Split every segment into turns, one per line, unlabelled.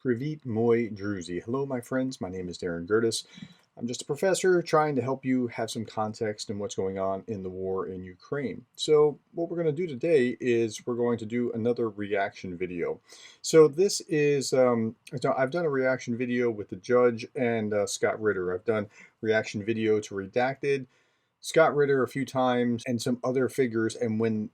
Привit moi druzy. Hello, my friends. My name is Darren Gerdes. I'm just a professor trying to help you have some context in what's going on in the war in Ukraine. So, what we're going to do today is we're going to do another reaction video. So, this is, I've done a reaction video with the judge and Scott Ritter. I've done reaction video to Redacted, Scott Ritter a few times, and some other figures. And when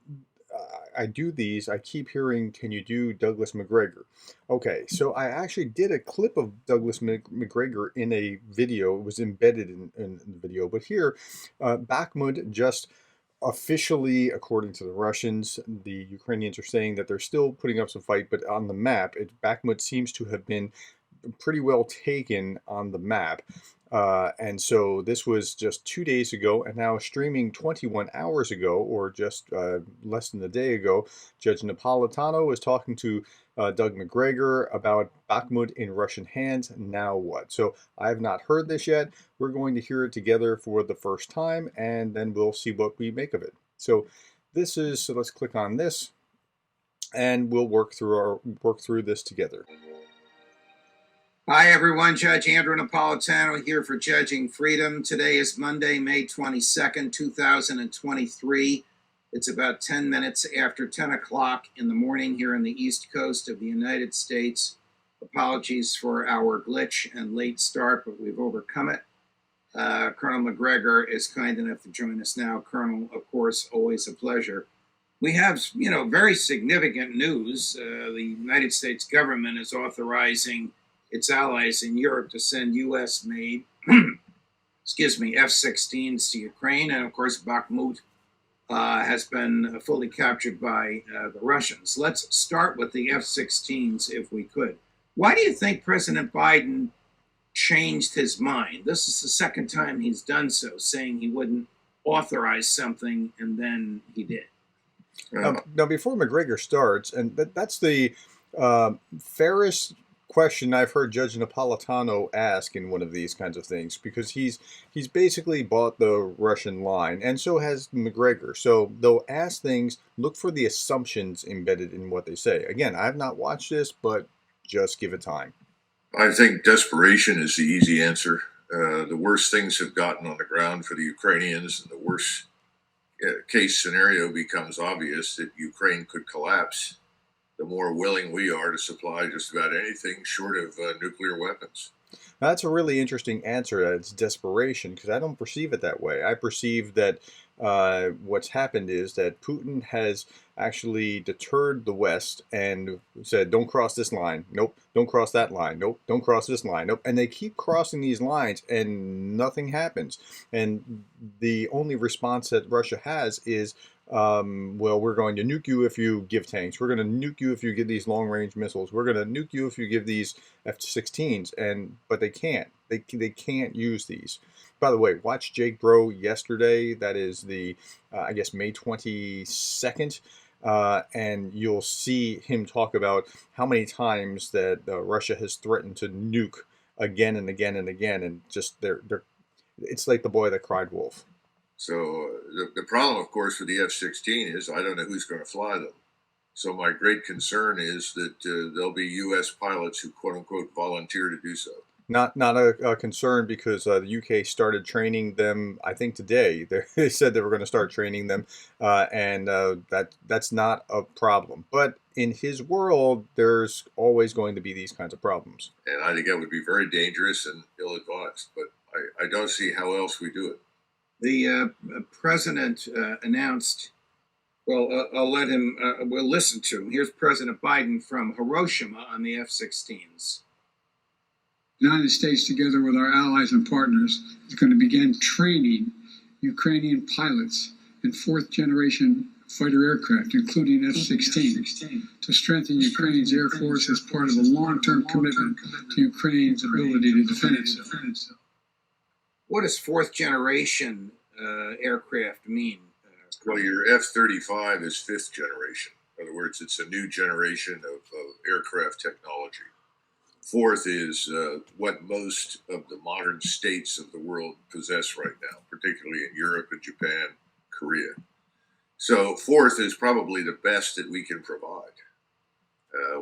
I do these, I keep hearing, can you do Douglas Macgregor? Okay, so I actually did a clip of Douglas Macgregor in a video. It was embedded in the video. But here, Bakhmut just officially, according to the Russians, the Ukrainians are saying that they're still putting up some fight, but on the map, Bakhmut seems to have been pretty well taken on the map. And so this was just 2 days ago, and now streaming 21 hours ago, or just less than a day ago, Judge Napolitano was talking to Doug Macgregor about Bakhmut in Russian hands. Now what? So I have not heard this yet. We're going to hear it together for the first time, and then we'll see what we make of it. So so let's click on this, and we'll work through this together.
Hi, everyone. Judge Andrew Napolitano here for Judging Freedom. Today is Monday, May 22nd, 2023. It's about 10 minutes after 10 o'clock in the morning here on the East Coast of the United States. Apologies for our glitch and late start, but we've overcome it. Colonel Macgregor is kind enough to join us now. Colonel, of course, always a pleasure. We have, very significant news. The United States government is authorizing its allies in Europe to send U.S.-made, F-16s to Ukraine. And, of course, Bakhmut has been fully captured by the Russians. Let's start with the F-16s, if we could. Why do you think President Biden changed his mind? This is the second time he's done so, saying he wouldn't authorize something, and then he did.
Now, before Macgregor starts, and that's the fairest question I've heard Judge Napolitano ask in one of these kinds of things, because he's basically bought the Russian line, and so has Macgregor. So they'll ask things, look for the assumptions embedded in what they say. Again, I've not watched this, but just give it time.
I think desperation is the easy answer. The worse things have gotten on the ground for the Ukrainians, and the worst case scenario becomes obvious that Ukraine could collapse, the more willing we are to supply just about anything short of nuclear weapons.
That's a really interesting answer. It's desperation, because I don't perceive it that way. I perceive that what's happened is that Putin has actually deterred the West and said, don't cross this line. Nope. Don't cross that line. Nope. Don't cross this line. Nope. And they keep crossing these lines and nothing happens. And the only response that Russia has is, well, we're going to nuke you if you give tanks. We're going to nuke you if you give these long-range missiles. We're going to nuke you if you give these F-16s. But they can't. They can't use these. By the way, watch Jake Bro yesterday. That is the, I guess, May 22nd. And you'll see him talk about how many times that Russia has threatened to nuke again and again and again. And just it's like the boy that cried wolf.
So the problem, of course, with the F-16 is I don't know who's going to fly them. So my great concern is that there'll be U.S. pilots who, quote unquote, volunteer to do so.
Not a concern, because the UK started training them, I think today. They said they were going to start training them, and that's not a problem. But in his world, there's always going to be these kinds of problems.
And I think that would be very dangerous and ill-advised. But I don't see how else we do it.
The president announced, I'll let him, we'll listen to him. Here's President Biden from Hiroshima on the F-16s.
The United States, together with our allies and partners, is going to begin training Ukrainian pilots in fourth-generation fighter aircraft, including F-16, to strengthen Ukraine's Air Force as part of a long-term commitment to Ukraine's ability to defend itself.
What does fourth-generation aircraft mean?
Well, your F-35 is fifth generation. In other words, it's a new generation of aircraft technology. Fourth is what most of the modern states of the world possess right now, particularly in Europe and Japan, Korea. So fourth is probably the best that we can provide.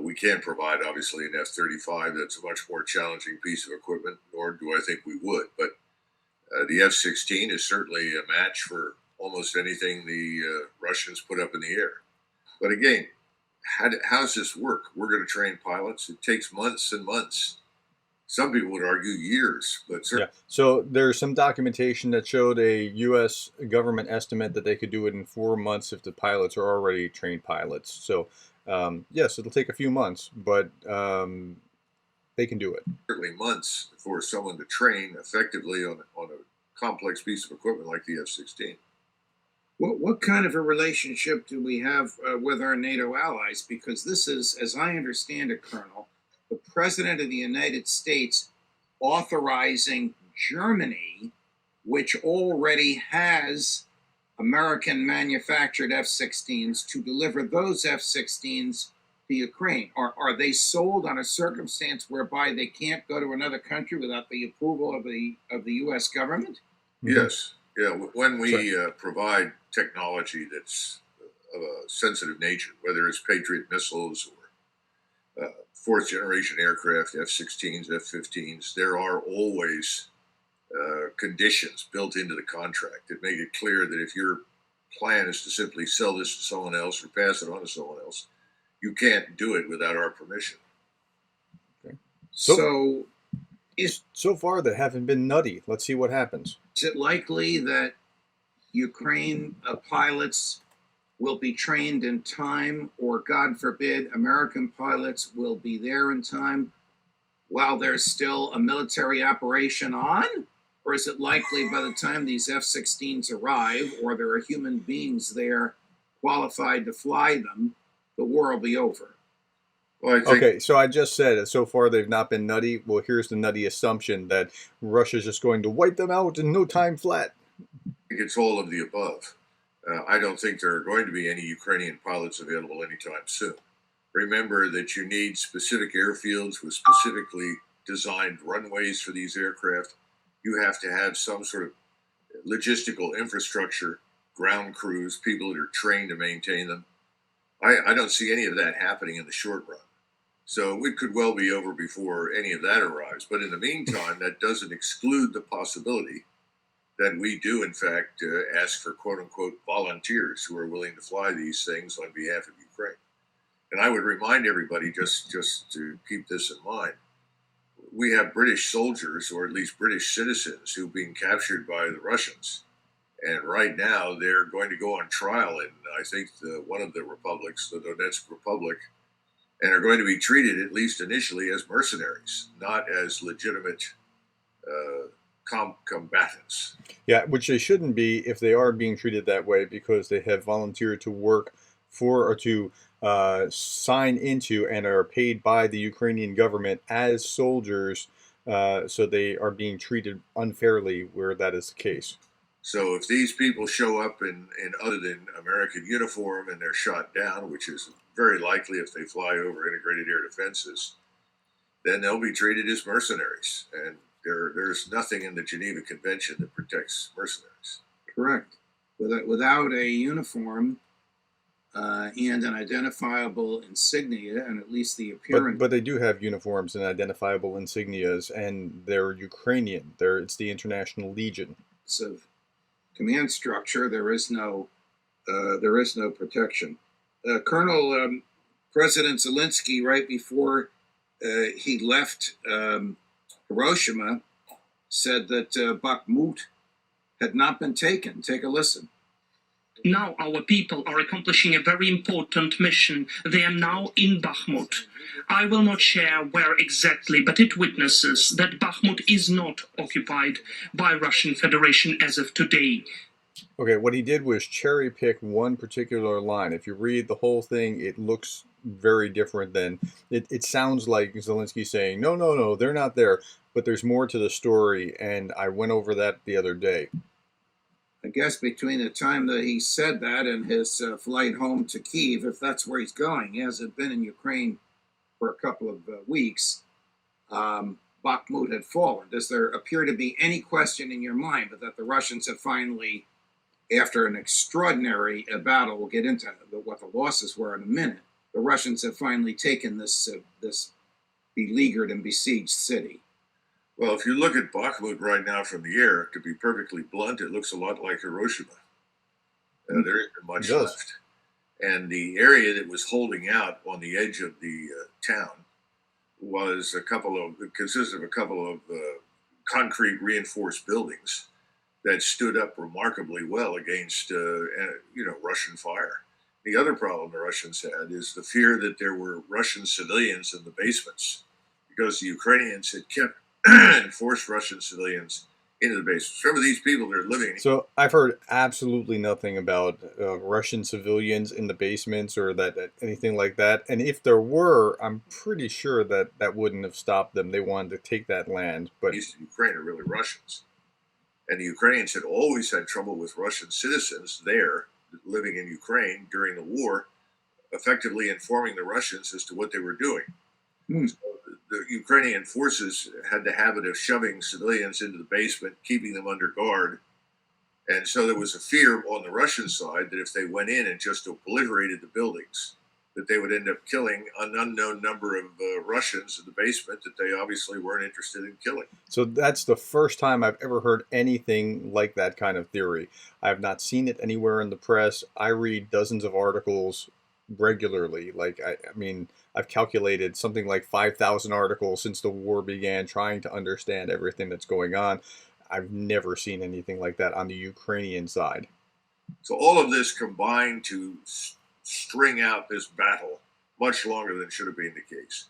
We can provide, obviously, an F-35. That's a much more challenging piece of equipment, nor do I think we would. But the F-16 is certainly a match for almost anything the Russians put up in the air. But again, how does this work? We're going to train pilots. It takes months and months. Some people would argue years, but
Yeah. So there's some documentation that showed a U.S. government estimate that they could do it in 4 months if the pilots are already trained pilots. So yes, it'll take a few months, but they can do it.
certainly months for someone to train effectively on a complex piece of equipment like the F-16.
What kind of a relationship do we have with our NATO allies? Because this is, as I understand it, Colonel, the President of the United States authorizing Germany, which already has American manufactured F 16s, to deliver those F 16s to Ukraine. Are they sold on a circumstance whereby they can't go to another country without the approval of the U.S. government?
Yes. Yeah. When we provide technology that's of a sensitive nature, whether it's Patriot missiles or fourth generation aircraft, F-16s, F-15s, there are always conditions built into the contract that make it clear that if your plan is to simply sell this to someone else or pass it on to someone else, you can't do it without our permission.
Okay.
So
So far, they haven't been nutty. Let's see what happens.
is it likely that Ukraine pilots will be trained in time, or God forbid, American pilots will be there in time while there's still a military operation on? Or is it likely by the time these F 16s arrive, or there are human beings there qualified to fly them, the war will be over?
Well, I think
Okay, so I just said that so far they've not been nutty. Well, here's the nutty assumption that Russia's just going to wipe them out in no time flat.
it's all of the above. I don't think there are going to be any Ukrainian pilots available anytime soon. Remember that you need specific airfields with specifically designed runways for these aircraft. You have to have some sort of logistical infrastructure, ground crews, people that are trained to maintain them. I don't see any of that happening in the short run. So it could well be over before any of that arrives. But in the meantime, that doesn't exclude the possibility that we do, in fact, ask for quote unquote volunteers who are willing to fly these things on behalf of Ukraine. And I would remind everybody, just to keep this in mind, we have British soldiers, or at least British citizens, who've been captured by the Russians. And right now, they're going to go on trial in, I think, one of the republics, the Donetsk Republic, and are going to be treated, at least initially, as mercenaries, not as legitimate combatants.
Yeah, which they shouldn't be if they are being treated that way, because they have volunteered to work for or to sign into and are paid by the Ukrainian government as soldiers. So they are being treated unfairly where that is the case.
So if these people show up in other than American uniform and they're shot down, which is very likely if they fly over integrated air defenses, then they'll be treated as mercenaries. And there's nothing in the Geneva Convention that protects mercenaries.
Correct. Without a uniform and an identifiable insignia, and at least the appearance.
But they do have uniforms and identifiable insignias, and they're Ukrainian. It's the International Legion.
Of command structure, there is no protection. Colonel, President Zelensky, right before he left Hiroshima, said that Bakhmut had not been taken. Take a listen.
Now our people are accomplishing a very important mission. They are now in Bakhmut. I will not share where exactly, but it witnesses that Bakhmut is not occupied by Russian Federation as of today.
Okay, what he did was cherry pick one particular line. If you read the whole thing, it looks very different than it sounds like Zelensky saying, no, they're not there. But there's more to the story, and I went over that the other day.
I guess between the time that he said that and his flight home to Kyiv, if that's where he's going, he hasn't been in Ukraine for a couple of weeks, Bakhmut had fallen. Does there appear to be any question in your mind but that the Russians have finally, after an extraordinary battle, we'll get into what the losses were in a minute, the Russians have finally taken this beleaguered and besieged city.
Well, if you look at Bakhmut right now from the air, to be perfectly blunt, it looks a lot like Hiroshima. There isn't
It
much
does.
left. And the area that was holding out on the edge of the town was it consisted of a couple of concrete reinforced buildings that stood up remarkably well against, Russian fire. The other problem the Russians had is the fear that there were Russian civilians in the basements because the Ukrainians had kept and forced Russian civilians into the basements. Remember, these people that are living.
So I've heard absolutely nothing about Russian civilians in the basements or that anything like that. And if there were, I'm pretty sure that that wouldn't have stopped them. They wanted to take that land, but
East Ukraine are really Russians. And the Ukrainians had always had trouble with Russian citizens there living in Ukraine during the war, effectively informing the Russians as to what they were doing. So the Ukrainian forces had the habit of shoving civilians into the basement, keeping them under guard. And so there was a fear on the Russian side that if they went in and just obliterated the buildings, that they would end up killing an unknown number of Russians in the basement that they obviously weren't interested in killing.
So that's the first time I've ever heard anything like that kind of theory. I have not seen it anywhere in the press. I read dozens of articles regularly. I mean, I've calculated something like 5,000 articles since the war began, trying to understand everything that's going on. I've never seen anything like that on the Ukrainian side.
So all of this combined to string out this battle much longer than should have been the case.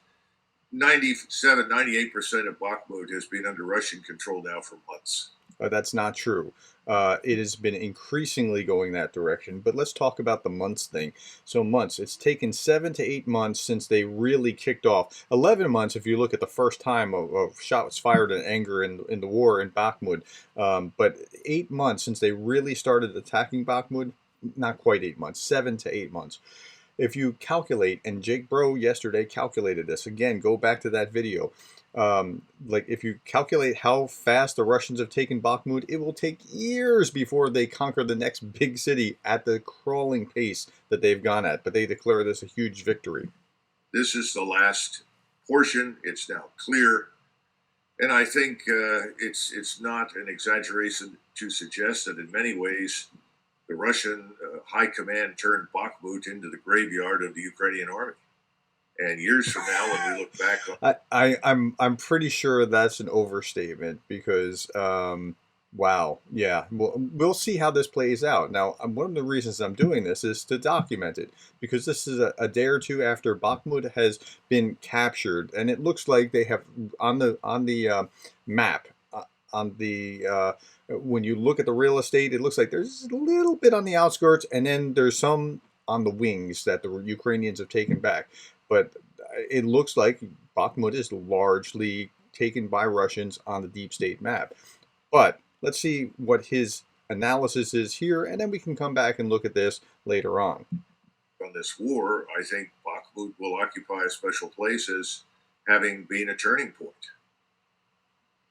98% of Bakhmut has been under Russian control now for months.
That's not true. It has been increasingly going that direction. But let's talk about the months thing. So months. It's taken 7 to 8 months since they really kicked off. 11 months if you look at the first time of shots fired in anger in the war in Bakhmut. But 8 months since they really started attacking Bakhmut. Not quite 8 months. 7 to 8 months. If you calculate, and Jake Bro yesterday calculated this, again, go back to that video. If you calculate how fast the Russians have taken Bakhmut, it will take years before they conquer the next big city at the crawling pace that they've gone at. But they declare this a huge victory.
This is the last portion. It's now clear. And I think it's not an exaggeration to suggest that in many ways the Russian high command turned Bakhmut into the graveyard of the Ukrainian army. And years from now, when we look back on
I'm pretty sure that's an overstatement because wow, yeah, we'll see how this plays out. Now, one of the reasons I'm doing this is to document it because this is a day or two after Bakhmut has been captured, and it looks like they have on the map on the when you look at the real estate, it looks like there's a little bit on the outskirts, and then there's some on the wings that the Ukrainians have taken back. But it looks like Bakhmut is largely taken by Russians on the deep state map. But let's see what his analysis is here, and then we can come back and look at this later on.
This war, I think Bakhmut will occupy a special place as having been a turning point.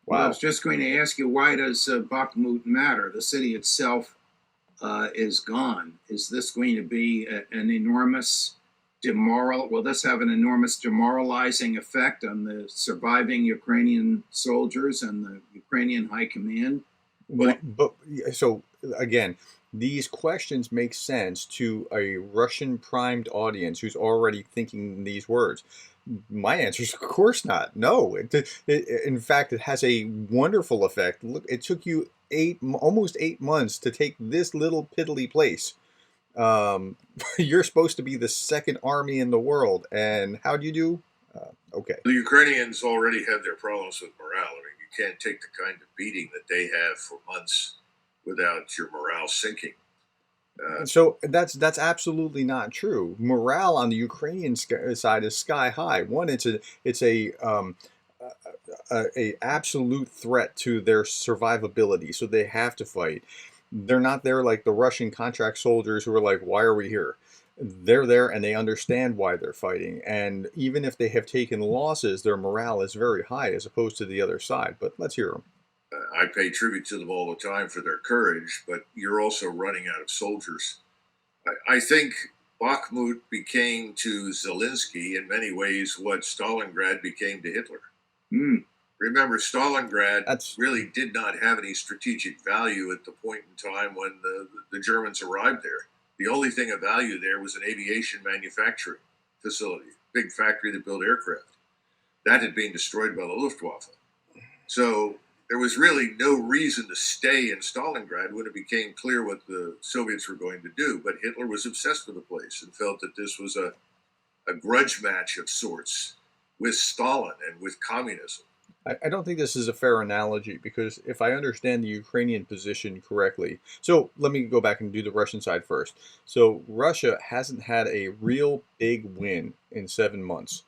Well, I
Wow.
was just going to ask you, why does Bakhmut matter? The city itself is gone. Is this going to be an enormous will this have an enormous demoralizing effect on the surviving Ukrainian soldiers and the Ukrainian high command?
But so again, these questions make sense to a Russian primed audience who's already thinking these words. My answer is, of course not. No. In fact, it has a wonderful effect. Look, it took you almost 8 months to take this little piddly place. You're supposed to be the second army in the world, and how do you do? Okay.
The Ukrainians already had their problems with morale. I mean, you can't take the kind of beating that they have for months without your morale sinking.
So that's absolutely not true. Morale on the Ukrainian side is sky high. One, it's a absolute threat to their survivability, so they have to fight. They're not there like the Russian contract soldiers who are like, why are we here? They're there and they understand why they're fighting. And even if they have taken losses, their morale is very high as opposed to the other side. But let's hear them.
I pay tribute to them all the time for their courage, but you're also running out of soldiers. I think Bakhmut became to Zelensky in many ways what Stalingrad became to Hitler.
Hmm.
Remember, Stalingrad
That's
really did not have any strategic value at the point in time when the Germans arrived there. The only thing of value there was an aviation manufacturing facility, big factory that built aircraft. That had been destroyed by the Luftwaffe. So there was really no reason to stay in Stalingrad when it became clear what the Soviets were going to do. But Hitler was obsessed with the place and felt that this was a grudge match of sorts with Stalin and with communism.
I don't think this is a fair analogy because if I understand the Ukrainian position correctly, so let me go back and do the Russian side first. So Russia hasn't had a real big win in 7 months.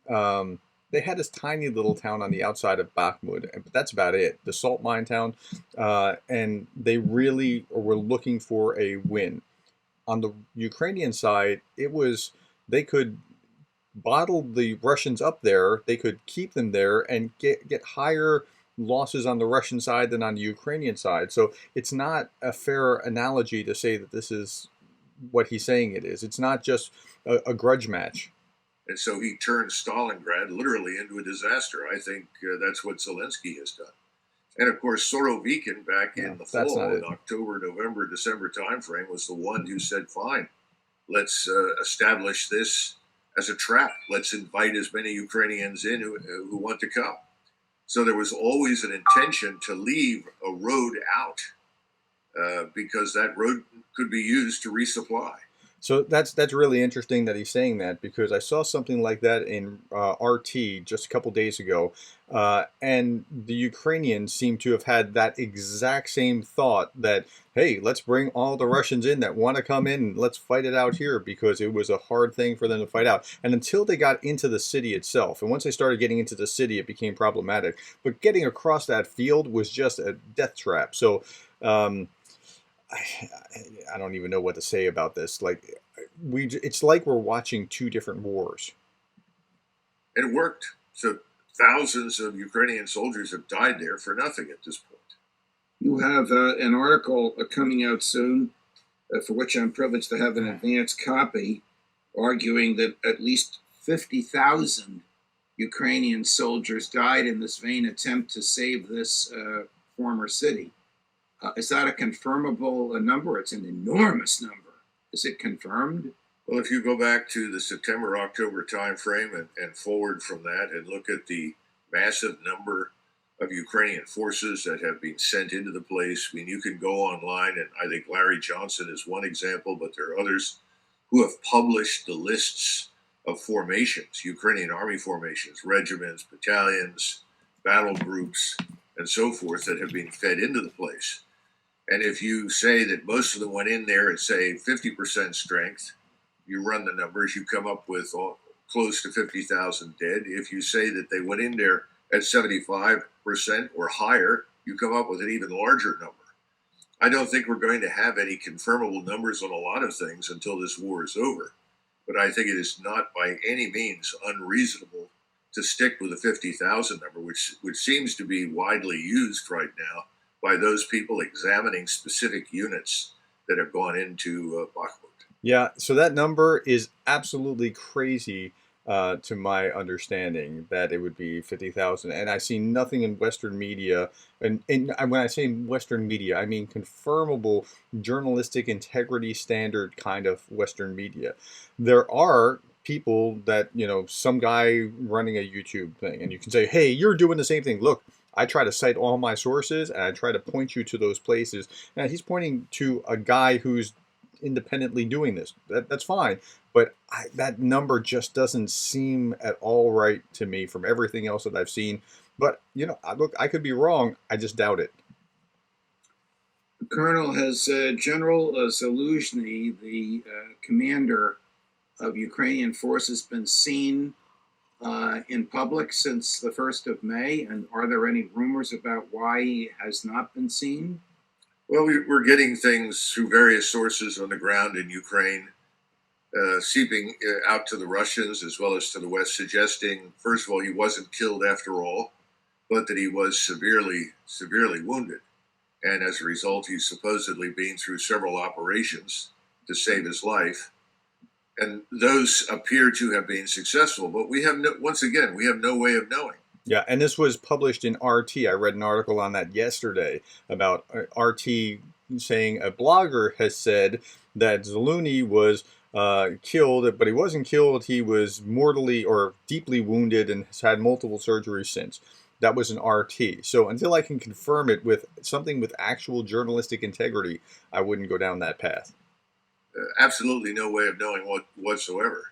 Um, they had this tiny little town on the outside of Bakhmut, but that's about it. The salt mine town, and they really were looking for a win. On the Ukrainian side, it was they could bottled the Russians up there, they could keep them there and get higher losses on the Russian side than on the Ukrainian side. So it's not a fair analogy to say that this is what he's saying it is. It's not just a grudge match.
And so he turned Stalingrad literally into a disaster. I think that's what Zelensky has done. And of course, Sorovikin back in the fall, in October, November, December timeframe, was the one who said, fine, let's establish this as a trap. Let's invite as many Ukrainians in who want to come. So there was always an intention to leave a road out because that road could be used to resupply.
So that's really interesting that he's saying that because I saw something like that in RT just a couple days ago, and the Ukrainians seem to have had that exact same thought that, hey, let's bring all the Russians in that want to come in and let's fight it out here because it was a hard thing for them to fight out. And until they got into the city itself, and once they started getting into the city, it became problematic. But getting across that field was just a death trap. So. I don't even know what to say about this. Like it's like we're watching two different wars.
And it worked. So thousands of Ukrainian soldiers have died there for nothing at this point.
You have an article coming out soon, for which I'm privileged to have an advance copy, arguing that at least 50,000 Ukrainian soldiers died in this vain attempt to save this former city. Is that a confirmable number? It's an enormous number. Is it confirmed?
Well, if you go back to the September-October timeframe and forward from that and look at the massive number of Ukrainian forces that have been sent into the place, I mean, you can go online, and I think Larry Johnson is one example, but there are others who have published the lists of formations, Ukrainian army formations, regiments, battalions, battle groups, and so forth that have been fed into the place. And if you say that most of them went in there at, say, 50% strength, you run the numbers, you come up with close to 50,000 dead. If you say that they went in there at 75% or higher, you come up with an even larger number. I don't think we're going to have any confirmable numbers on a lot of things until this war is over. But I think it is not by any means unreasonable to stick with the 50,000 number, which seems to be widely used right now by those people examining specific units that have gone into Bakhmut.
Yeah, so that number is absolutely crazy to my understanding that it would be 50,000. And I see nothing in Western media. And when I say Western media, I mean confirmable journalistic integrity standard kind of Western media. There are people that, some guy running a YouTube thing, and you can say, hey, you're doing the same thing. Look, I try to cite all my sources and I try to point you to those places. Now, he's pointing to a guy who's independently doing this. That's fine. But that number just doesn't seem at all right to me from everything else that I've seen. But, look, I could be wrong. I just doubt it.
Colonel, has General Zaluzhny, the commander of Ukrainian forces, been seen in public since the 1st of May? And are there any rumors about why he has not been seen?
Well, we're getting things through various sources on the ground in Ukraine, seeping out to the Russians as well as to the West, suggesting, first of all, he wasn't killed after all, but that he was severely wounded. And as a result, he's supposedly been through several operations to save his life. And those appear to have been successful, but we have once again, we have no way of knowing.
Yeah, and this was published in RT. I read an article on that yesterday about RT saying a blogger has said that Zaluni was killed, but he wasn't killed. He was mortally or deeply wounded and has had multiple surgeries since. That was an RT. So until I can confirm it with something with actual journalistic integrity, I wouldn't go down that path.
Absolutely no way of knowing whatsoever.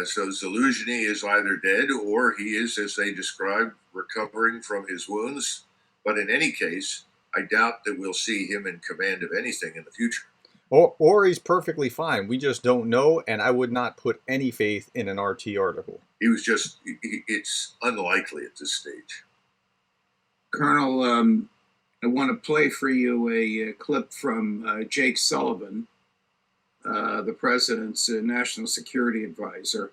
So Zaluzhny is either dead or he is, as they described, recovering from his wounds. But in any case, I doubt that we'll see him in command of anything in the future.
Or he's perfectly fine. We just don't know, and I would not put any faith in an RT article.
He was just, it's unlikely at this stage.
Colonel, I want to play for you a clip from Jake Sullivan, the president's national security advisor,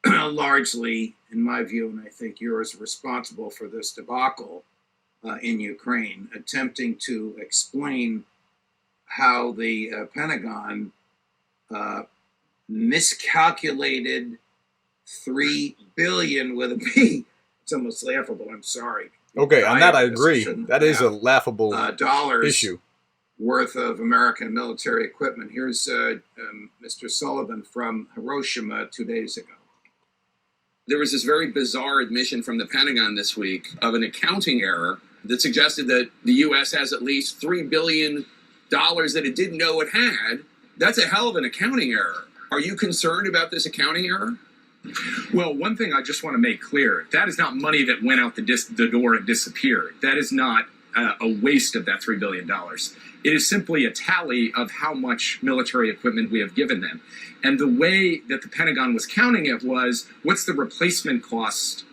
largely, in my view, and I think yours, responsible for this debacle in Ukraine, attempting to explain how the Pentagon miscalculated $3 billion with a B. It's almost laughable. I'm sorry.
Okay, on that I agree. That is a laughable
dollars
issue
worth of American military equipment. Here's Mr. Sullivan from Hiroshima 2 days ago.
There was this very bizarre admission from the Pentagon this week of an accounting error that suggested that the U.S. has at least $3 billion that it didn't know it had. That's a hell of an accounting error. Are you concerned about this accounting error?
Well, one thing I just want to make clear, that is not money that went out the door and disappeared. That is not a waste of that $3 billion. It is simply a tally of how much military equipment we have given them. And the way that the Pentagon was counting it was, what's the replacement cost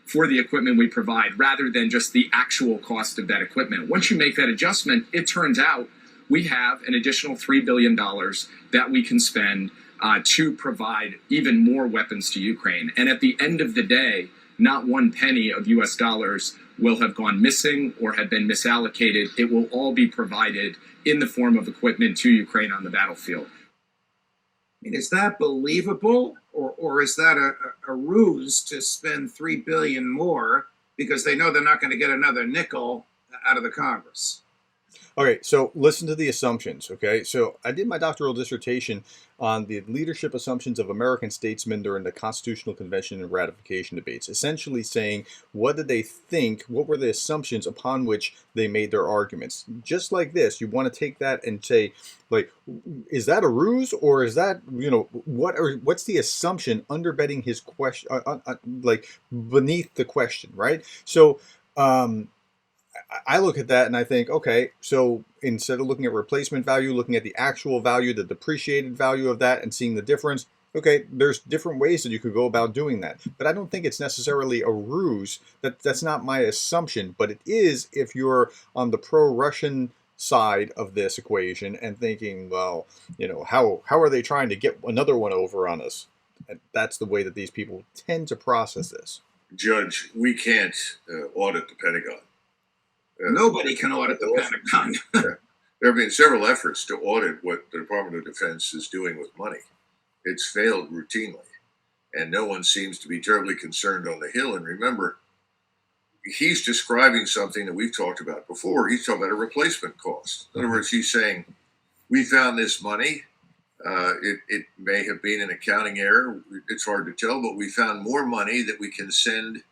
for the equipment we provide, rather than just the actual cost of that equipment. Once you make that adjustment, it turns out we have an additional $3 billion that we can spend to provide even more weapons to Ukraine. And at the end of the day, not one penny of US dollars will have gone missing or have been misallocated. It will all be provided in the form of equipment to Ukraine on the battlefield.
I mean, is that believable, or is that a ruse to spend $3 billion more because they know they're not going to get another nickel out of the Congress?
Okay, so listen to the assumptions, okay? So I did my doctoral dissertation on the leadership assumptions of American statesmen during the Constitutional Convention and ratification debates, essentially saying, what did they think, what were the assumptions upon which they made their arguments? Just like this, you want to take that and say, like, is that a ruse, or is that, what's the assumption underbedding his question, like beneath the question, right? So, I look at that and I think, okay, so instead of looking at replacement value, looking at the actual value, the depreciated value of that and seeing the difference, okay, there's different ways that you could go about doing that. But I don't think it's necessarily a ruse. That's not my assumption, but it is if you're on the pro-Russian side of this equation and thinking, well, how are they trying to get another one over on us? And that's the way that these people tend to process this.
Judge, we can't audit the Pentagon.
Nobody can audit the Pentagon.
There have been several efforts to audit what the Department of Defense is doing with money. It's failed routinely, and no one seems to be terribly concerned on the Hill. And remember, he's describing something that we've talked about before. He's talking about a replacement cost. In other words, he's saying, we found this money. It may have been an accounting error. It's hard to tell, but we found more money that we can send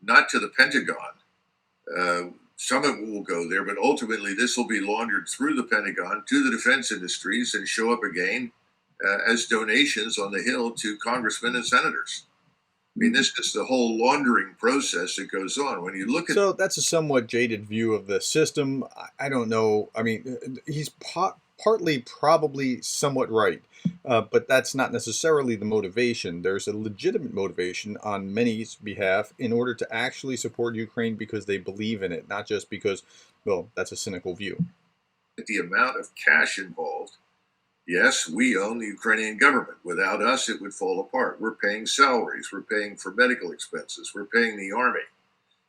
not to the Pentagon. Some of it will go there, but ultimately this will be laundered through the Pentagon to the defense industries and show up again as donations on the Hill to congressmen and senators. I mean, this is the whole laundering process that goes on. When you look at
so that's a somewhat jaded view of the system. I don't know. I mean, he's partly probably somewhat right, but that's not necessarily the motivation. There's a legitimate motivation on many's behalf in order to actually support Ukraine because they believe in it, not just because, well, that's a cynical view.
the amount of cash involved, yes, we own the Ukrainian government. Without us, it would fall apart. We're paying salaries. We're paying for medical expenses. We're paying the army.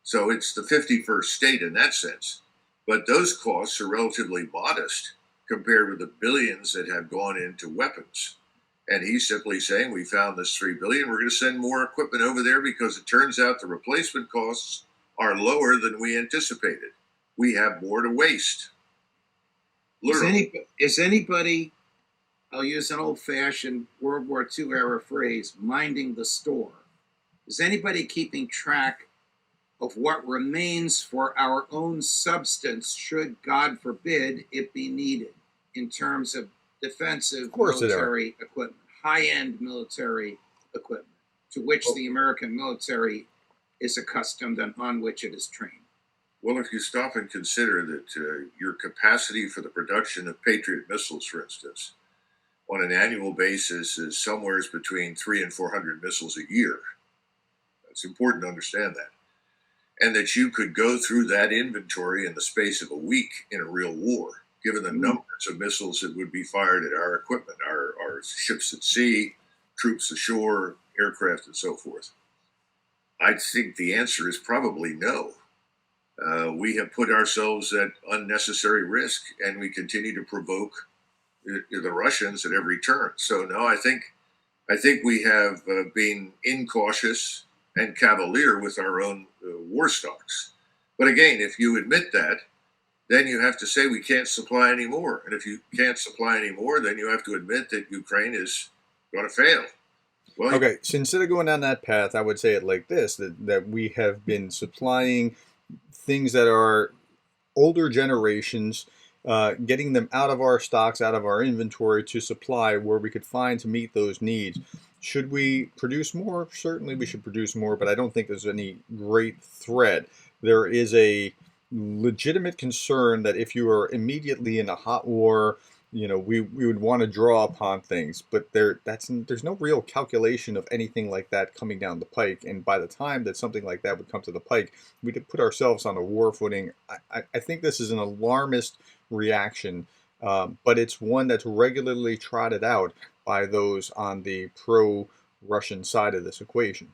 So it's the 51st state in that sense. But those costs are relatively modest compared with the billions that have gone into weapons. And he's simply saying, we found this $3 billion. We're going to send more equipment over there because it turns out the replacement costs are lower than we anticipated. We have more to waste. Literally.
Is anybody, I'll use an old-fashioned World War II era phrase, minding the store? Is anybody keeping track of what remains for our own substance should, God forbid, it be needed in terms of defensive military equipment, high-end military equipment, to which the American military is accustomed and on which it is trained?
Well, if you stop and consider that your capacity for the production of Patriot missiles, for instance, on an annual basis is somewhere between 300 and 400 missiles a year. It's important to understand that. And that you could go through that inventory in the space of a week in a real war, given the numbers of missiles that would be fired at our equipment, our ships at sea, troops ashore, aircraft, and so forth. I think the answer is probably no. We have put ourselves at unnecessary risk, and we continue to provoke the Russians at every turn. So no, I think we have been incautious and cavalier with our own war stocks. But again, if you admit that, then you have to say we can't supply anymore. And if you can't supply anymore, then you have to admit that Ukraine is going to fail. Well,
okay, so instead of going down that path, I would say it like this, that we have been supplying things that are older generations, getting them out of our stocks, out of our inventory to supply where we could find to meet those needs. Should we produce more? Certainly we should produce more, but I don't think there's any great threat. There is a legitimate concern that if you are immediately in a hot war, we would want to draw upon things, but there's no real calculation of anything like that coming down the pike. And by the time that something like that would come to the pike, we'd put ourselves on a war footing. I think this is an alarmist reaction, but it's one that's regularly trotted out by those on the pro-Russian side of this equation.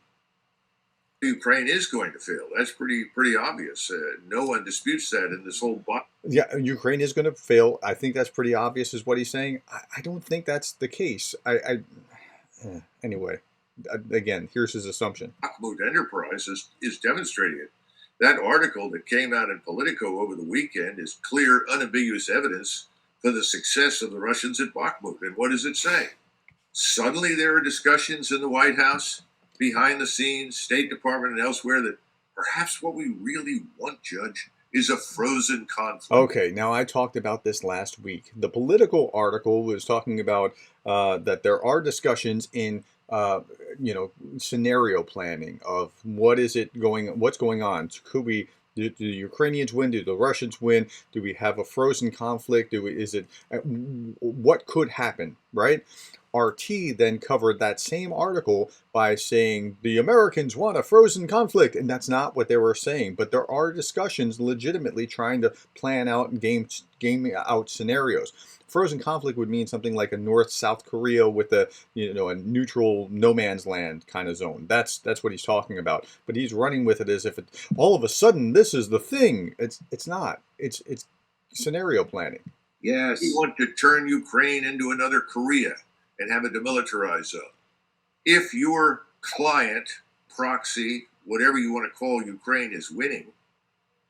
Ukraine is going to fail. That's pretty obvious. No one disputes that in this whole box.
Yeah, Ukraine is going to fail. I think that's pretty obvious, is what he's saying. I don't think that's the case. Anyway, again, here's his assumption.
Bakhmut Enterprise is demonstrating it. That article that came out in Politico over the weekend is clear, unambiguous evidence for the success of the Russians at Bakhmut. And what does it say? Suddenly there are discussions in the White House, behind the scenes, State Department and elsewhere, that perhaps what we really want, Judge, is a frozen conflict.
Okay, now I talked about this last week. The Political article was talking about that there are discussions in scenario planning of what's going on. Could we? Do the Ukrainians win? Do the Russians win? Do we have a frozen conflict? What could happen, right? RT then covered that same article by saying the Americans want a frozen conflict, and that's not what they were saying. But there are discussions legitimately trying to plan out and game out scenarios. Frozen conflict would mean something like a North-South Korea with a neutral no man's land kind of zone. That's what he's talking about. But he's running with it as if all of a sudden this is the thing. It's not. It's scenario planning.
Yes.
We want to turn Ukraine into another Korea and have a demilitarized zone. If your client, proxy, whatever you want to call Ukraine, is winning,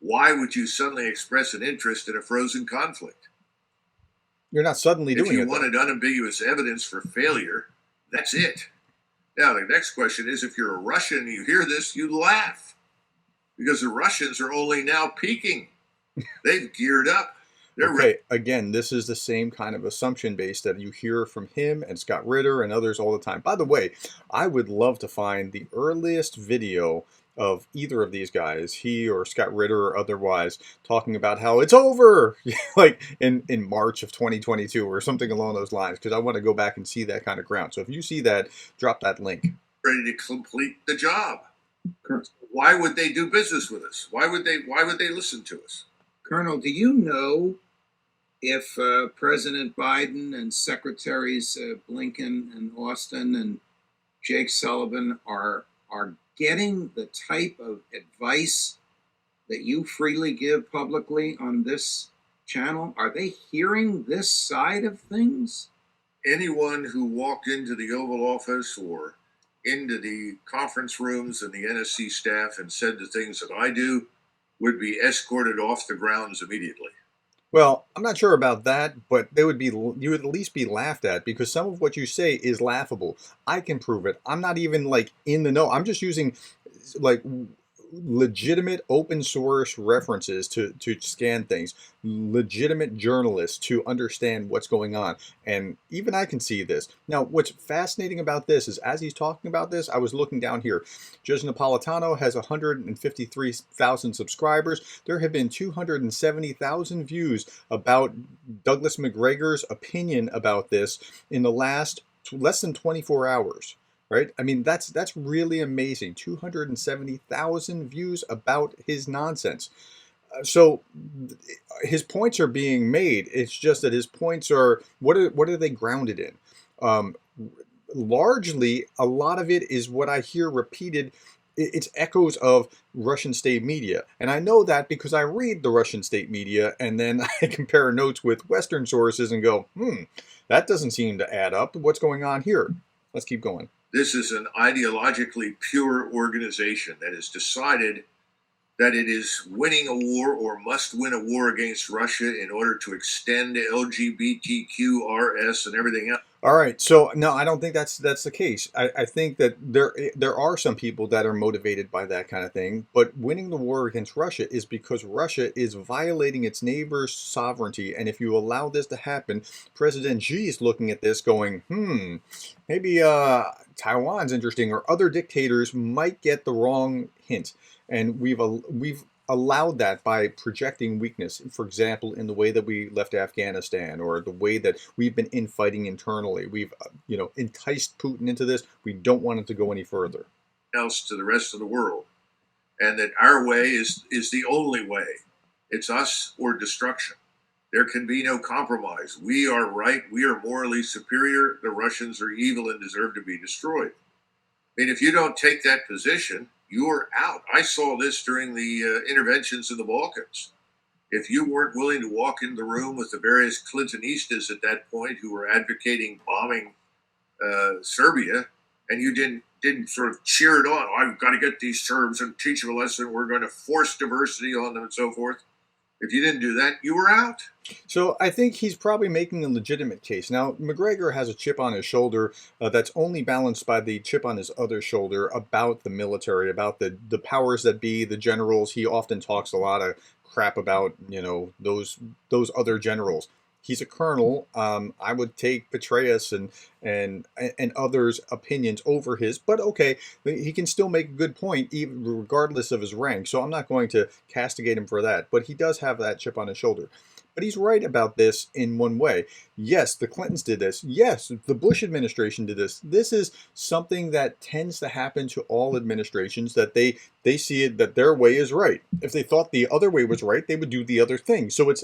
why would you suddenly express an interest in a frozen conflict?
You're not suddenly doing it.
If you wanted unambiguous evidence for failure, that's it. Now, the next question is, if you're a Russian and you hear this, you laugh. Because the Russians are only now peaking. They've geared up.
Okay, again, this is the same kind of assumption base that you hear from him and Scott Ritter and others all the time. By the way, I would love to find the earliest video of either of these guys, he or Scott Ritter or otherwise, talking about how it's over, like in March of 2022 or something along those lines, because I want to go back and see that kind of ground. So if you see that, drop that link.
Ready to complete the job. Why would they do business with us? Why would they listen to us?
Colonel, do you know if President Biden and Secretaries Blinken and Austin and Jake Sullivan are getting the type of advice that you freely give publicly on this channel? Are they hearing this side of things?
anyone who walked into the Oval Office or into the conference rooms and the NSC staff and said the things that I do would be escorted off the grounds immediately.
Well, I'm not sure about that, but they would be you would at least be laughed at because some of what you say is laughable. I can prove it. I'm not even like in the know. I'm just using like legitimate open source references to scan things, legitimate journalists to understand what's going on. And even I can see this. Now, what's fascinating about this is as he's talking about this, I was looking down here. Judge Napolitano has 153,000 subscribers. There have been 270,000 views about Douglas Macgregor's opinion about this in the last less than 24 hours. Right? I mean, that's really amazing. 270,000 views about his nonsense. So his points are being made. It's just that his points are what are they grounded in? Largely, a lot of it is what I hear repeated. It's echoes of Russian state media. And I know that because I read the Russian state media and then I compare notes with Western sources and go, that doesn't seem to add up. What's going on here? Let's keep going.
This is an ideologically pure organization that has decided that it is winning a war or must win a war against Russia in order to extend LGBTQRS and everything else.
All right, so no, I don't think that's the case. I think that there are some people that are motivated by that kind of thing, but winning the war against Russia is because Russia is violating its neighbor's sovereignty, and if you allow this to happen, President Xi is looking at this going, maybe Taiwan's interesting, or other dictators might get the wrong hint, and we've allowed that by projecting weakness, for example, in the way that we left Afghanistan or the way that we've been infighting internally. We've, enticed Putin into this. We don't want it to go any further.
Else to the rest of the world. And that our way is the only way. It's us or destruction. There can be no compromise. We are right. We are morally superior. The Russians are evil and deserve to be destroyed. I mean, if you don't take that position, you're out. I saw this during the interventions in the Balkans. If you weren't willing to walk into the room with the various Clintonistas at that point who were advocating bombing Serbia, and you didn't sort of cheer it on, I've got to get these Serbs and teach them a lesson, we're going to force diversity on them and so forth. If you didn't do that, you were out.
So I think he's probably making a legitimate case. Now, Macgregor has a chip on his shoulder that's only balanced by the chip on his other shoulder about the military, about the powers that be, the generals. He often talks a lot of crap about, those other generals. He's a colonel. I would take Petraeus and others' opinions over his, but okay, he can still make a good point, even regardless of his rank. So I'm not going to castigate him for that. But he does have that chip on his shoulder. But he's right about this in one way. Yes, the Clintons did this. Yes, the Bush administration did this. This is something that tends to happen to all administrations, that they see it that their way is right. If they thought the other way was right, they would do the other thing. So it's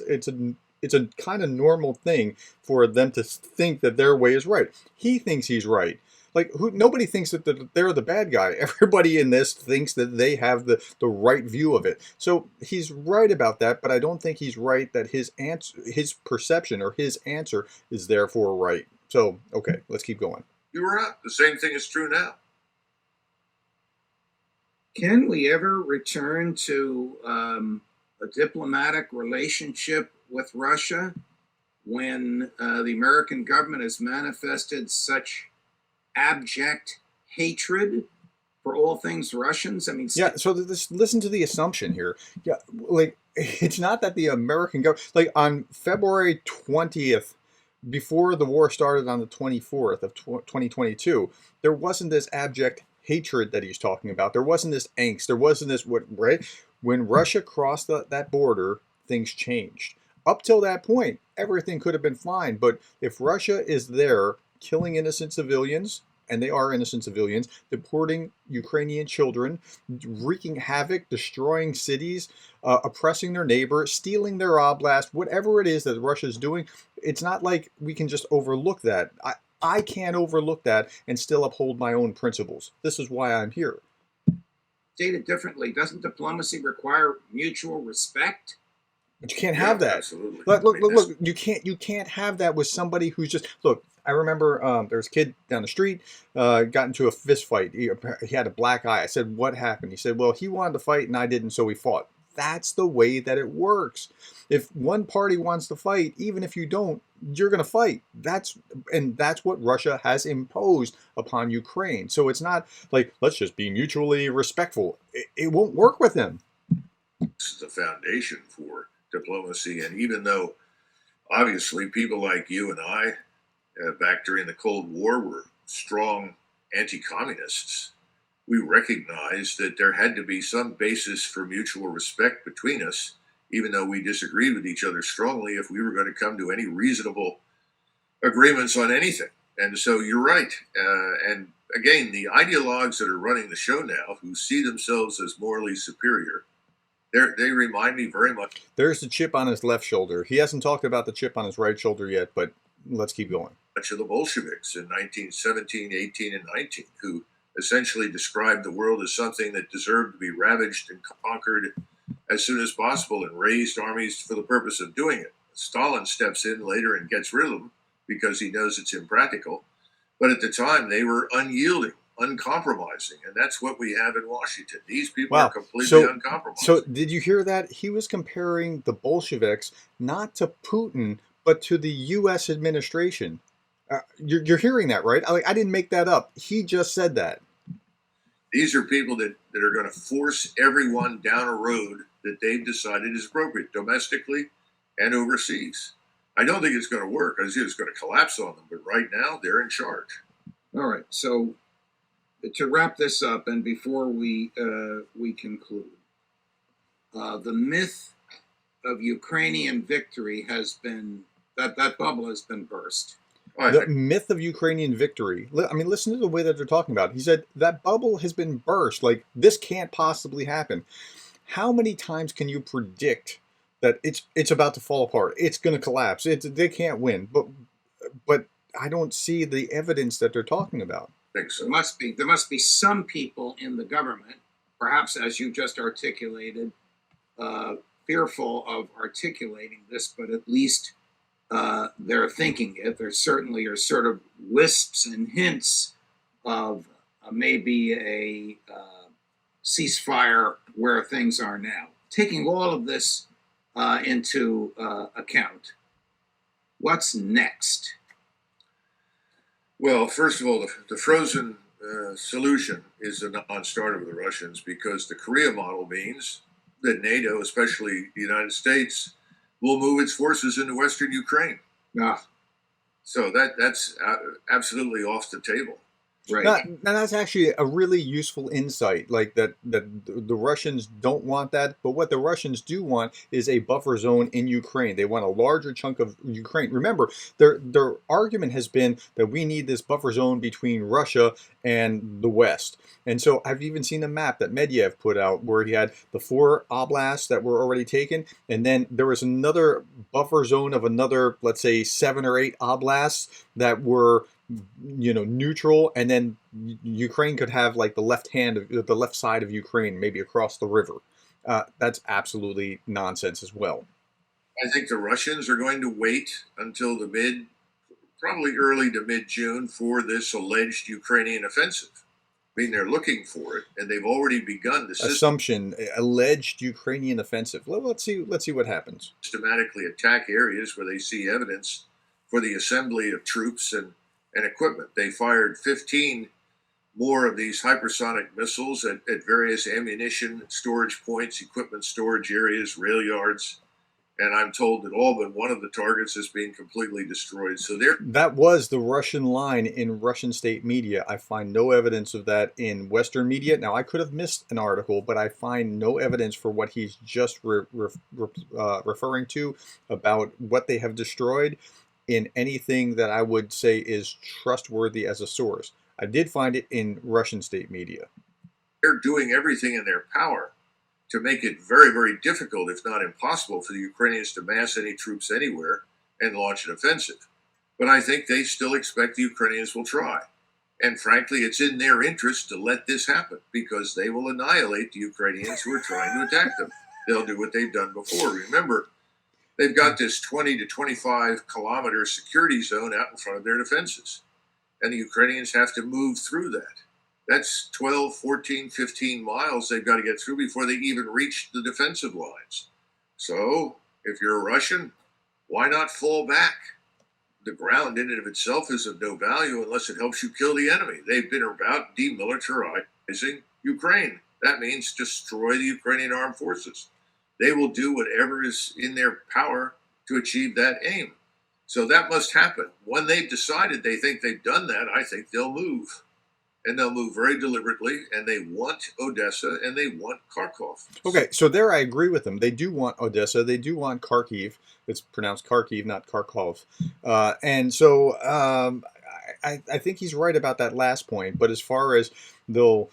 a kind of normal thing for them to think that their way is right. He thinks he's right. Nobody thinks that they're the bad guy. Everybody in this thinks that they have the right view of it. So he's right about that, but I don't think he's right that his perception or his answer is therefore right. So, okay, let's keep going.
You were out. The same thing is true now.
Can we ever return to a diplomatic relationship with Russia when the American government has manifested such abject hatred for all things Russians? I mean,
yeah. So listen to the assumption here. Yeah, it's not that the American government, on February 20th, before the war started on the 24th of 2022, there wasn't this abject hatred that he's talking about. There wasn't this angst. There wasn't this right? When Russia crossed that border, things changed. Up till that point, everything could have been fine. But if Russia is there killing innocent civilians, and they are innocent civilians, deporting Ukrainian children, wreaking havoc, destroying cities, oppressing their neighbor, stealing their oblast, whatever it is that Russia is doing, it's not like we can just overlook that. I can't overlook that and still uphold my own principles. This is why I'm here.
Stated differently, doesn't diplomacy require mutual respect?
But you can't have that.
Absolutely.
Look. You can't have that with somebody who's just look. I remember there was a kid down the street, got into a fist fight. He had a black eye. I said, "What happened?" He said, "Well, he wanted to fight and I didn't, so we fought." That's the way that it works. If one party wants to fight, even if you don't, you're going to fight. That's what Russia has imposed upon Ukraine. So it's not like, let's just be mutually respectful. It won't work with them.
It's the foundation for diplomacy. And even though obviously people like you and I, back during the Cold War, were strong anti-communists, we recognized that there had to be some basis for mutual respect between us, even though we disagreed with each other strongly, if we were going to come to any reasonable agreements on anything. And so you're right. And again, the ideologues that are running the show now, who see themselves as morally superior, they remind me very much.
There's the chip on his left shoulder. He hasn't talked about the chip on his right shoulder yet, but let's keep going.
Much of the Bolsheviks in 1917, 18, and 19, who essentially described the world as something that deserved to be ravaged and conquered as soon as possible and raised armies for the purpose of doing it. Stalin steps in later and gets rid of them because he knows it's impractical. But at the time, they were unyielding, uncompromising, and that's what we have in Washington. These people are completely uncompromising.
So did you hear that? He was comparing the Bolsheviks not to Putin, but to the U.S. administration. You're hearing that, right? I didn't make that up. He just said that.
These are people that are going to force everyone down a road that they've decided is appropriate, domestically and overseas. I don't think it's going to work. I think it's going to collapse on them. But right now, they're in charge.
All right. So to wrap this up, and before we conclude, the myth of Ukrainian victory has been that bubble has been burst.
The myth of Ukrainian victory. I mean, listen to the way that they're talking about it. He said that bubble has been burst. Like, this can't possibly happen. How many times can you predict that it's about to fall apart? It's going to collapse. They can't win. But I don't see the evidence that they're talking about.
I think so.
There must be some people in the government, perhaps as you just articulated, fearful of articulating this, but at least they're thinking it. There certainly are sort of wisps and hints of maybe a ceasefire where things are now. Taking all of this into account, what's next?
Well, first of all, the frozen solution is a non-starter with the Russians, because the Korea model means that NATO, especially the United States, will move its forces into Western Ukraine. So that's absolutely off the table.
Right.
Now that's actually a really useful insight, like that the Russians don't want that, but what the Russians do want is a buffer zone in Ukraine. They want a larger chunk of Ukraine. Remember, their argument has been that we need this buffer zone between Russia and the West. And so I've even seen a map that Medvedev put out where he had the 4 oblasts that were already taken, and then there was another buffer zone of another, let's say, 7 or 8 oblasts that were neutral, and then Ukraine could have like the left side of Ukraine, maybe across the river. That's absolutely nonsense as well.
I think the Russians are going to wait until probably early to mid-June for this alleged Ukrainian offensive. I mean, they're looking for it, and they've already begun the
assumption, alleged Ukrainian offensive. Let's see what happens.
Systematically attack areas where they see evidence for the assembly of troops and equipment. They fired 15 more of these hypersonic missiles at various ammunition storage points, equipment storage areas, rail yards, and I'm told that all but one of the targets is being completely destroyed. So
that was the Russian line in Russian state media. I find no evidence of that in Western media. Now, I could have missed an article, but I find no evidence for what he's just referring to about what they have destroyed in anything that I would say is trustworthy as a source. I did find it in Russian state media.
They're doing everything in their power to make it very, very difficult, if not impossible, for the Ukrainians to mass any troops anywhere and launch an offensive. But I think they still expect the Ukrainians will try. And frankly, it's in their interest to let this happen, because they will annihilate the Ukrainians who are trying to attack them. They'll do what they've done before. Remember, They've got this 20 to 25 kilometer security zone out in front of their defenses. And the Ukrainians have to move through that. That's 12, 14, 15 miles they've got to get through before they even reach the defensive lines. So if you're a Russian, why not fall back? The ground in and of itself is of no value unless it helps you kill the enemy. They've been about demilitarizing Ukraine. That means destroy the Ukrainian armed forces. They will do whatever is in their power to achieve that aim. So that must happen. When they've decided they think they've done that, I think they'll move. And they'll move very deliberately, and they want Odessa, and they want Kharkov.
Okay, so there I agree with them. They do want Odessa. They do want Kharkiv. It's pronounced Kharkiv, not Kharkov. And so I think he's right about that last point. But as far as they'll,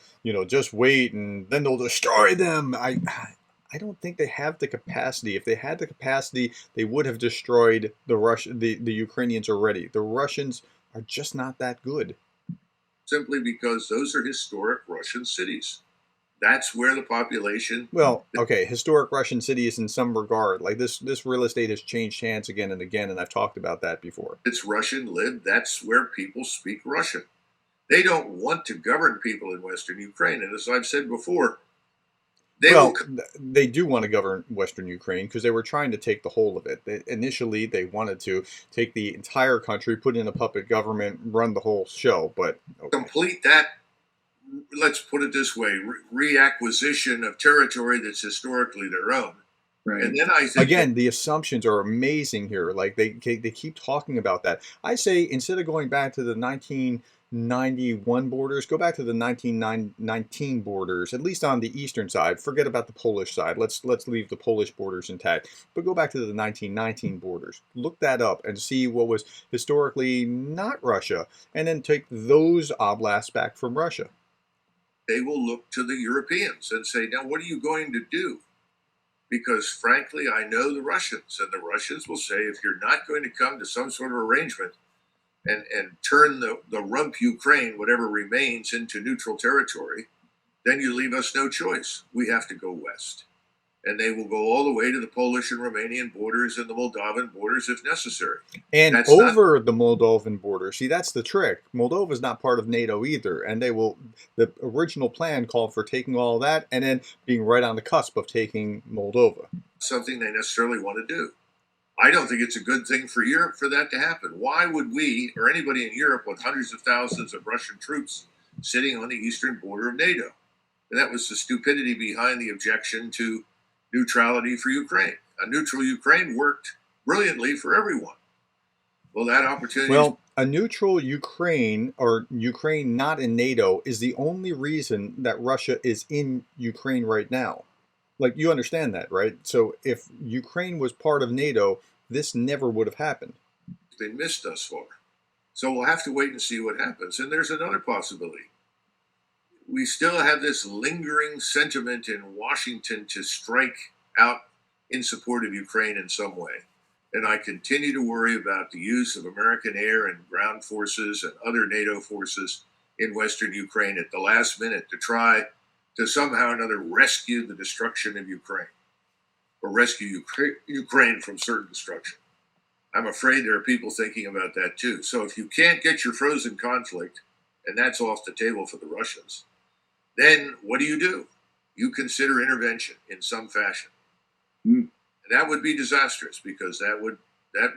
just wait and then they'll destroy them, I don't think they have the capacity. If they had the capacity, they would have destroyed the Ukrainians already. The Russians are just not that good.
Simply because those are historic Russian cities. That's where the population...
Well, okay, historic Russian cities in some regard. Like this real estate has changed hands again and again, and I've talked about that before.
It's Russian lived. That's where people speak Russian. They don't want to govern people in Western Ukraine. And as I've said before,
they do want to govern Western Ukraine because they were trying to take the whole of it. Initially, they wanted to take the entire country, put in a puppet government, run the whole show. But
complete that, let's put it this way, reacquisition of territory that's historically their own.
Right.
And then I think...
Again, the assumptions are amazing here. Like they keep talking about that. I say instead of going back to the 1991 borders, go back to the 1919 borders, at least on the eastern side. Forget about the Polish side. Let's leave the Polish borders intact. But go back to the 1919 borders. Look that up and see what was historically not Russia, and then take those oblasts back from Russia.
They will look to the Europeans and say, now what are you going to do? Because frankly, I know the Russians, and the Russians will say, if you're not going to come to some sort of arrangement and turn the rump Ukraine, whatever remains, into neutral territory, then you leave us no choice. We have to go west. And they will go all the way to the Polish and Romanian borders and the Moldovan borders if necessary.
And the Moldovan border. See, that's the trick. Moldova is not part of NATO either. And the original plan called for taking all that and then being right on the cusp of taking Moldova.
Something they necessarily want to do. I don't think it's a good thing for Europe for that to happen. Why would we, or anybody in Europe, want hundreds of thousands of Russian troops sitting on the eastern border of NATO? And that was the stupidity behind the objection to neutrality for Ukraine. A neutral Ukraine worked brilliantly for everyone. Well, that opportunity...
Well, a neutral Ukraine, or Ukraine not in NATO, is the only reason that Russia is in Ukraine right now. Like, you understand that, right? So if Ukraine was part of NATO, this never would have happened.
It's been missed thus far. So we'll have to wait and see what happens. And there's another possibility. We still have this lingering sentiment in Washington to strike out in support of Ukraine in some way. And I continue to worry about the use of American air and ground forces and other NATO forces in Western Ukraine at the last minute to try to somehow or another rescue the destruction of Ukraine, or rescue Ukraine from certain destruction. I'm afraid there are people thinking about that too. So if you can't get your frozen conflict, and that's off the table for the Russians, then what do? You consider intervention in some fashion. And that would be disastrous because that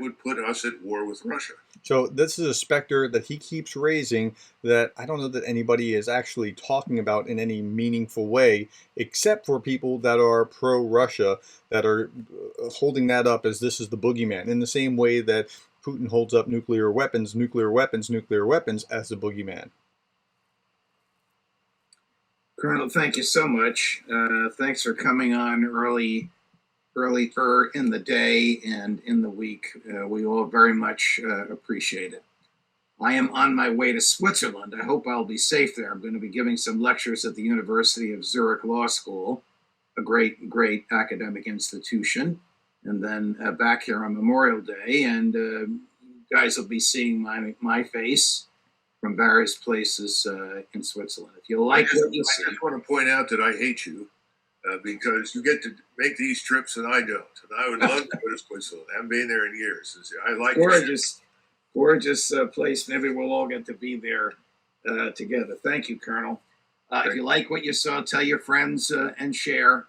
would put us at war with Russia.
So this is a specter that he keeps raising that I don't know that anybody is actually talking about in any meaningful way, except for people that are pro-Russia, that are holding that up as this is the boogeyman, in the same way that Putin holds up nuclear weapons as the boogeyman.
Colonel, thank you so much. Thanks for coming on earlier in the day and in the week. We all very much appreciate it. I am on my way to Switzerland. I hope I'll be safe there. I'm going to be giving some lectures at the University of Zurich Law School, a great, great academic institution. And then back here on Memorial Day, and you guys will be seeing my face from various places in Switzerland. If you like what you see.
I just want to point out that I hate you. because you get to make these trips and I don't. And I would love to go to Switzerland. I haven't been there in years. I like
Gorgeous place. Maybe we'll all get to be there together. Thank you, Colonel. If you like what you saw, tell your friends and share.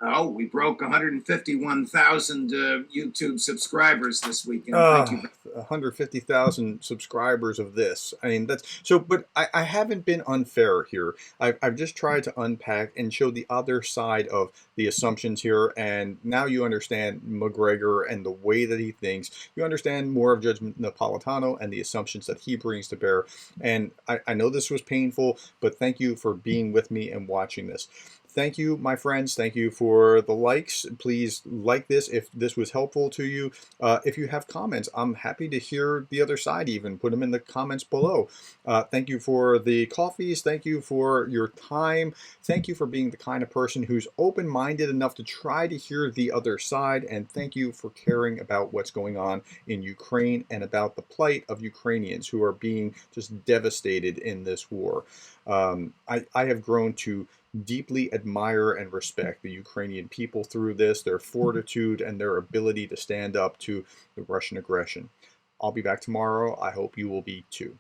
Oh, we broke 151,000 YouTube subscribers this weekend. Thank you.
150,000 subscribers of this. I mean, that's so, but I haven't been unfair here. I've just tried to unpack and show the other side of the assumptions here. And now you understand Macgregor and the way that he thinks. You understand more of Judge Napolitano and the assumptions that he brings to bear. And I know this was painful, but thank you for being with me and watching this. Thank you, my friends. Thank you for the likes. Please like this if this was helpful to you. If you have comments, I'm happy to hear the other side even. Put them in the comments below. Thank you for the coffees. Thank you for your time. Thank you for being the kind of person who's open-minded enough to try to hear the other side. And thank you for caring about what's going on in Ukraine and about the plight of Ukrainians who are being just devastated in this war. I have grown to deeply admire and respect the Ukrainian people through this, their fortitude and their ability to stand up to the Russian aggression. I'll be back tomorrow. I hope you will be too.